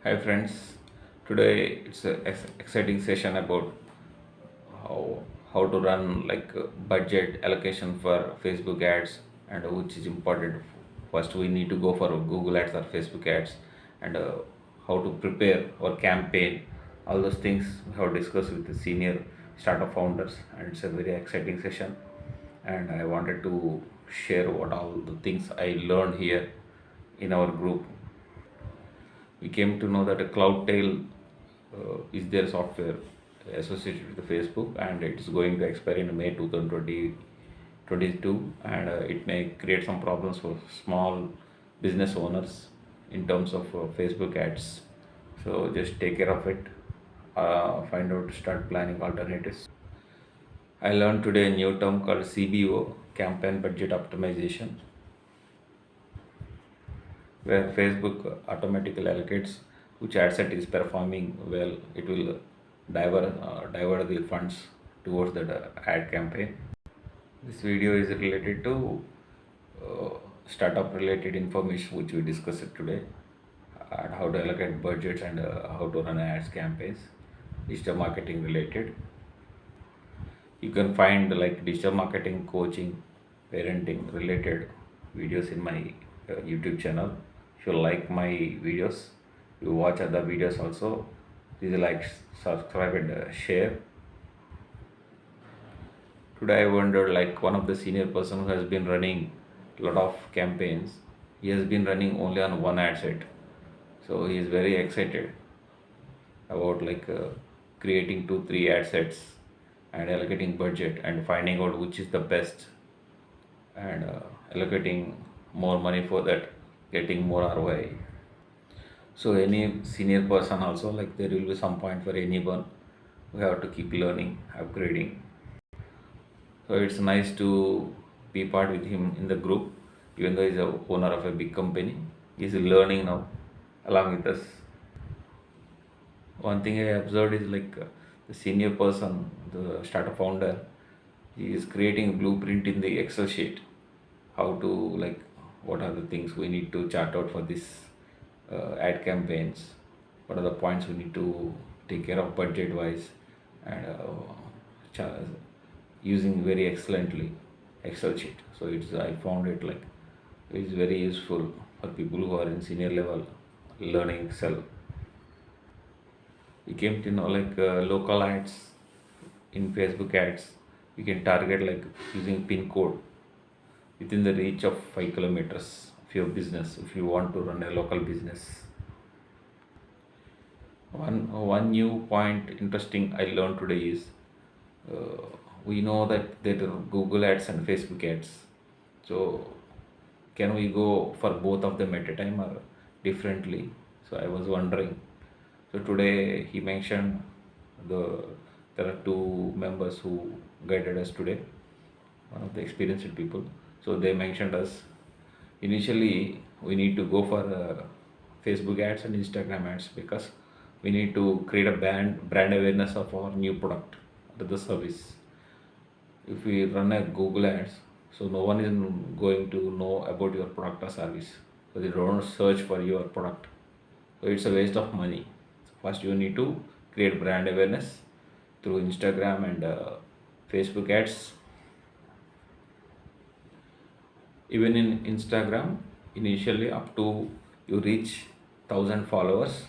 Hi friends, today it's an exciting session about how how to run budget allocation for Facebook ads and which is important. First, we need to go for Google ads or Facebook ads and how to prepare our campaign. All those things we have discussed with the senior startup founders, and it's a very exciting session. And I wanted to share what all the things I learned here in our group. We came to know that a Cloudtail is their software associated with the Facebook, and it's going to expire in May 2022, and it may create some problems for small business owners in terms of Facebook ads. So just take care of it. Find out, start planning alternatives. I learned today a new term called CBO, campaign budget optimization, where Facebook automatically allocates which ad set is performing well. It will divert the funds towards that ad campaign. This video is related to uh, startup related information which we discussed today, and how to allocate budgets and how to run ads campaigns, digital marketing related. You can find digital marketing, coaching, parenting related videos in my YouTube channel. If you like my videos, you watch other videos also. Please like, subscribe, and share. Today I wondered, like, one of the senior person who has been running a lot of campaigns. He has been running only on one ad set, so he is very excited about creating 2 3 ad sets and allocating budget and finding out which is the best, and allocating more money for that, getting more ROI. So any senior person also, like, there will be some point for anyone who have to keep learning, upgrading. So it's nice to be part with him in the group, even though he's a owner of a big company. He's learning now along with us. One thing I observed is the senior person, the startup founder, he is creating a blueprint in the Excel sheet. How to, like, what are the things we need to chart out for this ad campaigns? What are the points we need to take care of budget wise, and cha- using very excellently Excel sheet. So it's, I found it like it's very useful for people who are in senior level learning Excel. We came to know local ads in Facebook ads. We can target like using pin code within the reach of 5 kilometers of your business if you want to run a local business. One new point interesting I learned today is, uh, we know that there are Google ads and Facebook ads. So can we go for both of them at a time or differently? So I was wondering. So today he mentioned the there are two members who guided us today, one of the experienced people. So they mentioned us, initially we need to go for Facebook ads and Instagram ads, because we need to create a brand awareness of our new product or the service. If we run a Google ads, so no one is going to know about your product or service, so they don't search for your product. So it's a waste of money. First you need to create brand awareness through Instagram and Facebook ads. Even in Instagram, initially up to you reach 1,000 followers,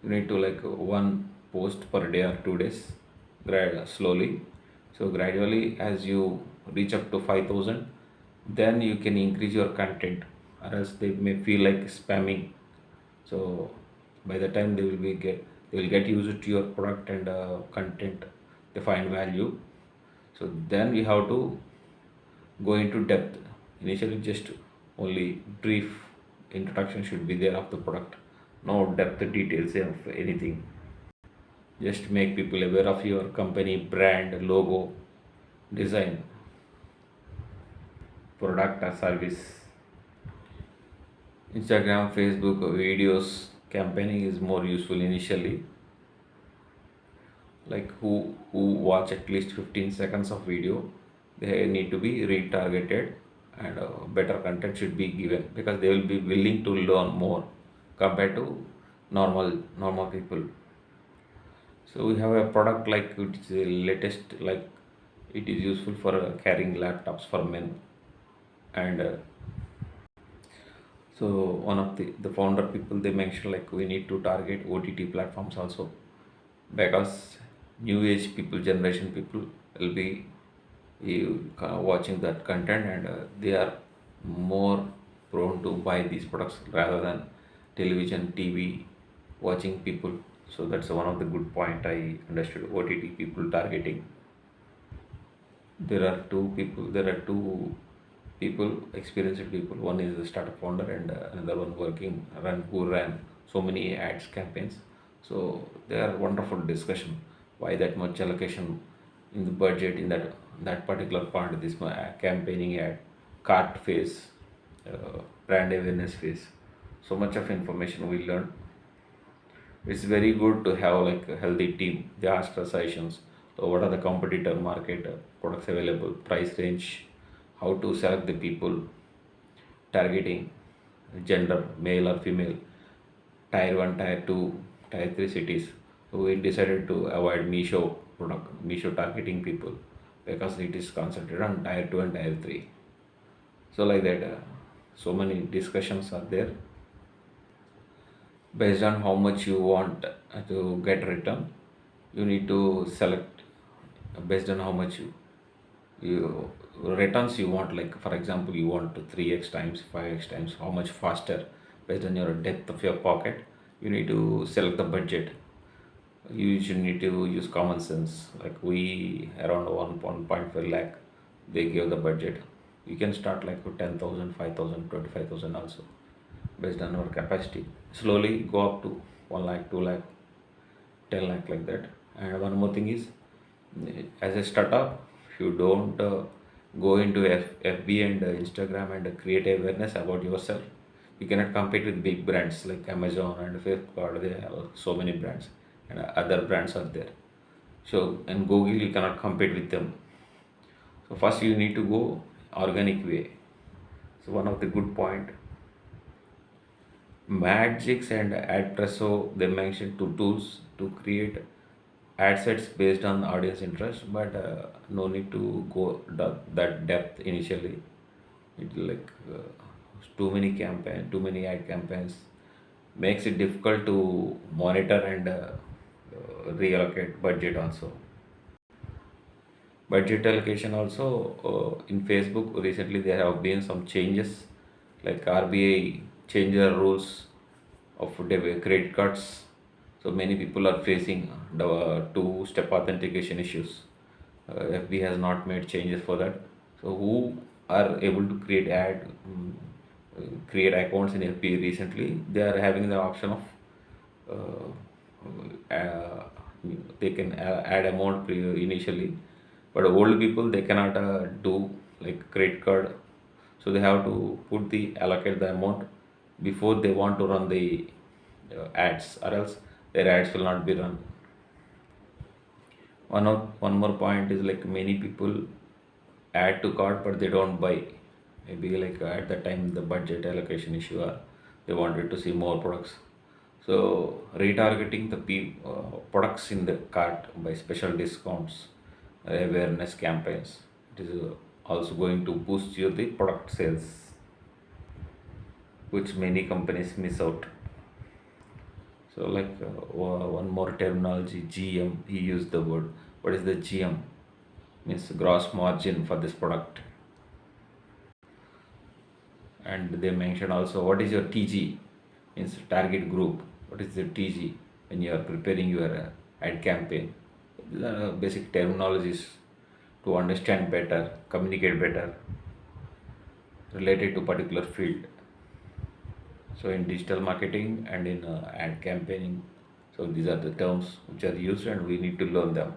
you need to like one post per day or 2 days, slowly. So gradually as you reach up to 5,000, then you can increase your content, or else they may feel like spamming. So by the time they will get used to your product and content, they find value. So then we have to go into depth. Initially, just only brief introduction should be there of the product, no depth details of anything. Just make people aware of your company brand, logo, design, product or service. Instagram, Facebook videos campaigning is more useful initially. Like who watch at least 15 seconds of video, they need to be retargeted, and better content should be given, because they will be willing to learn more compared to normal people. So we have a product like which is the latest, like it is useful for carrying laptops for men. And so one of the founder people, they mentioned like we need to target OTT platforms also, because new age people, generation people will be watching that content, and they are more prone to buy these products rather than television, TV watching people. So that's one of the good point I understood. OTT people targeting. There are two people, experienced people. One is a startup founder, and another one who ran so many ads campaigns. So they are wonderful discussion. Why that much allocation in the budget in that particular part, this campaigning ad, cart phase, brand awareness phase. So much of information we learn. It's very good to have like a healthy team. They ask for suggestions. So what are the competitor market products available, price range, how to select the people, targeting gender, male or female, tier 1, tier 2, tier 3 cities. So we decided to avoid Misho targeting people, because it is concentrated on tier 2 and tier 3. So like that, so many discussions are there. Based on how much you want to get return, you need to select based on how much you returns you want. Like for example, you want to 3x times, 5x times, how much faster, based on your depth of your pocket. You need to select the budget. You should need to use common sense. Like we around 1.5 lakh, they give the budget. You can start like with 10,000, 5,000, 25,000 also, based on our capacity. Slowly go up to 1 lakh, 2 lakh, 10 lakh, like that. And one more thing is, as a startup, if you don't go into FB and Instagram and create awareness about yourself, you cannot compete with big brands like Amazon and Facebook. They have so many brands, and other brands are there. So in Google, you cannot compete with them. So first you need to go organic way. So one of the good point, Magix and AdPresso, they mentioned two tools to create ad sets based on audience interest, but no need to go that depth initially. It like too many ad campaigns makes it difficult to monitor and reallocate budget also. Budget allocation also, in Facebook recently there have been some changes, like RBI changed the rules of credit cards. So many people are facing the two-step authentication issues. FB has not made changes for that. So who are able to create accounts in FB recently, they are having the option of uh, they can add amount initially, but old people they cannot do like credit card. So they have to put the allocate the amount before they want to run the ads, or else their ads will not be run. One more point is like many people add to cart but they don't buy. Maybe like at the time the budget allocation issue, or they wanted to see more products. So retargeting the products in the cart by special discounts, awareness campaigns, it is also going to boost your the product sales, which many companies miss out. So like one more terminology, GM. He used the word. What is the GM? Means gross margin for this product. And they mentioned also what is your TG, means target group. What is the TG when you are preparing your ad campaign? These are basic terminologies to understand better, communicate better, related to particular field. So in digital marketing and in ad campaigning, so these are the terms which are used, and we need to learn them.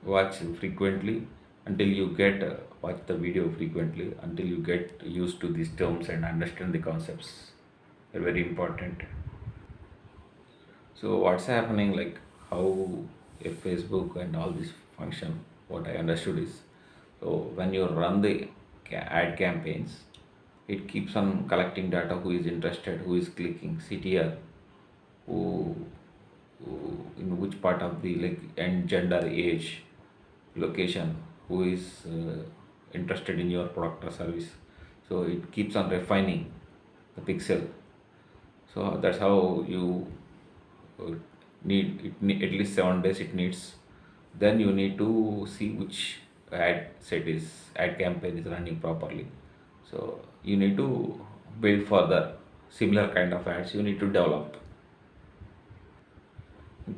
Watch frequently until you get watch the video frequently until you get used to these terms and understand the concepts. They're very important. So what's happening, like how a Facebook and all this function, what I understood is, so when you run the ad campaigns, It keeps on collecting data, who is interested, who is clicking, CTR, who, who in which part of the, like, and gender, age, location, who is interested in your product or service. So it keeps on refining the pixel. So that's how you uh, at least 7 days it needs. Then you need to see which ad campaign is running properly. So you need to build further similar kind of ads. You need to develop,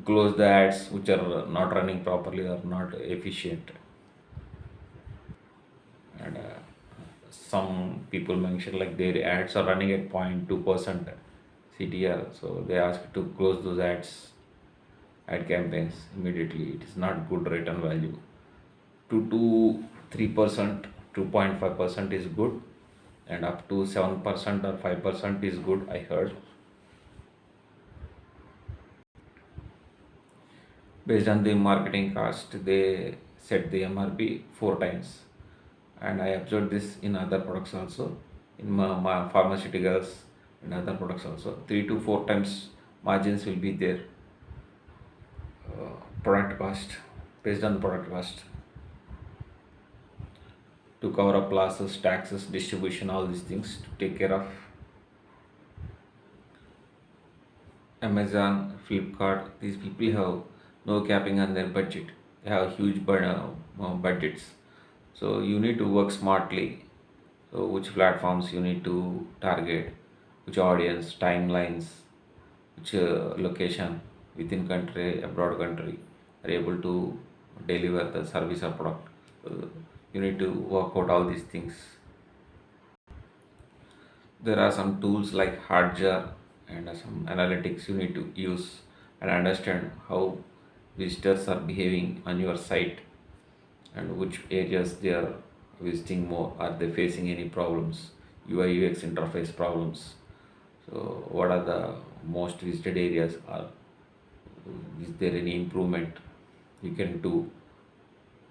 close the ads which are not running properly or not efficient. And some people mention like their ads are running at 0.2% CTR, so they ask to close those ad campaigns immediately. It is not good return value. 2 to 3%, 2.5% is good, and up to 7% or 5% is good, I heard. Based on the marketing cost, they set the MRP 4 times, and I observed this in other products also, in my pharmaceuticals and other products also. 3 to 4 times margins will be there. Product cost, based on the product cost, to cover up losses, taxes, distribution, all these things to take care of. Amazon, Flipkart, these people have no capping on their budget. They have huge budgets. So you need to work smartly. So which platforms you need to target, which audience, timelines, which location, within country, abroad country, are able to deliver the service or product. You need to work out all these things. There are some tools like Hardjar and some analytics you need to use and understand how visitors are behaving on your site, and which areas they are visiting more. Are they facing any problems, UI UX interface problems? So what are the most visited areas? Are Is there any improvement you can do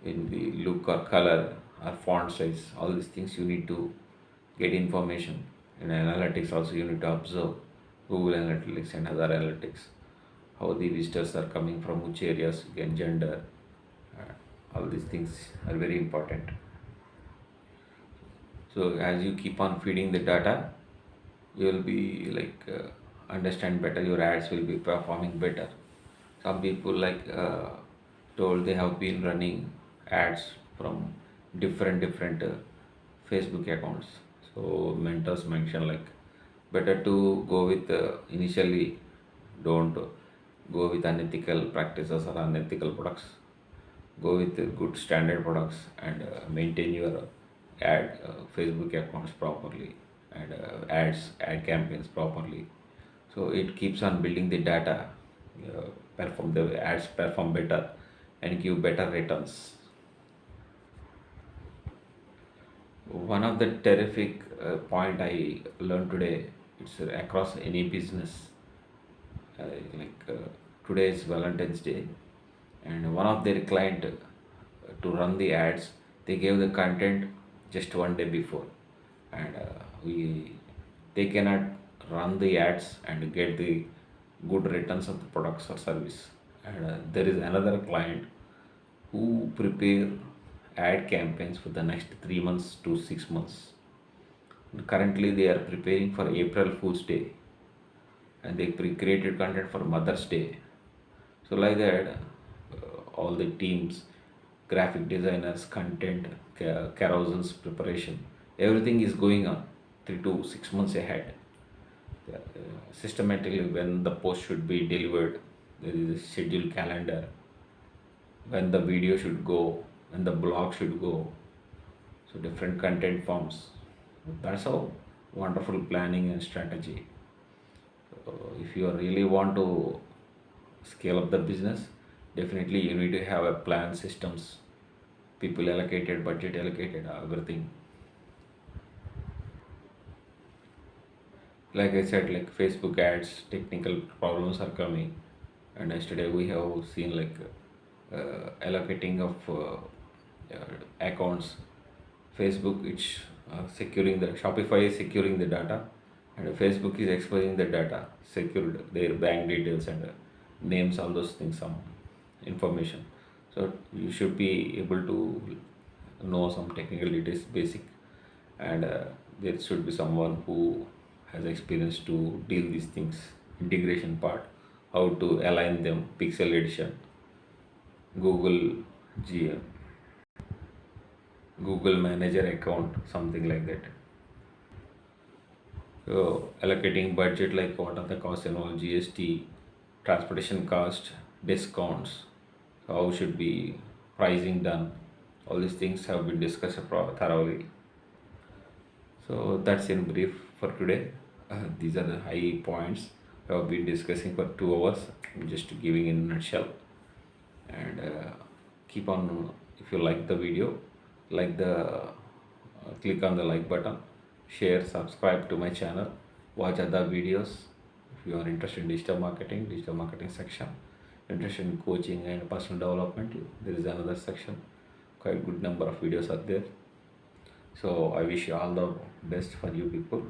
in the look or color or font size? All these things you need to get information. In analytics also you need to observe Google Analytics and other analytics, how the visitors are coming from, which areas, again gender, all these things are very important. So as you keep on feeding the data, you will be like understand better, your ads will be performing better. Some people like told they have been running ads from different Facebook accounts. So mentors mention like better to go with initially, don't go with unethical practices or unethical products. Go with good standard products and maintain your Facebook accounts properly, and ad campaigns properly. So it keeps on building the data, perform the ads perform better and give better returns. One of the terrific point I learned today, it's across any business, like today is Valentine's Day, and one of their client, to run the ads, they gave the content just 1 day before, and we they cannot run the ads and get the good returns of the products or service. And there is another client who prepare ad campaigns for the next 3 months to 6 months. Currently they are preparing for April Fool's Day, and they created content for Mother's Day. So like that, all the teams, graphic designers, content, carousels preparation, everything is going on 3 to 6 months ahead. Systematically, when the post should be delivered, there is a scheduled calendar. When the video should go, when the blog should go, so different content forms. That's how wonderful planning and strategy. If you really want to scale up the business, definitely you need to have a plan, systems, people allocated, budget allocated, everything. Like I said, like Facebook ads, technical problems are coming, and yesterday we have seen like allocating of accounts. Facebook, it's securing the Shopify is securing the data, and Facebook is exposing the data, secured their bank details and names, all those things, some information. So you should be able to know some technical details, basic, and there should be someone who has experience to deal these things, integration part, how to align them, pixel edition, Google GM, Google Manager account, something like that. So allocating budget, like what are the costs and all, GST, transportation cost, discounts, how should be pricing done. All these things have been discussed thoroughly. So that's in brief for today. These are the high points we have been discussing for 2 hours. I'm just giving in a nutshell. And keep on, if you like the video, like the click on the like button, share, subscribe to my channel, watch other videos. If you are interested in digital marketing section, interested in coaching and personal development, there is another section, quite good number of videos are there. So I wish you all the best for you people.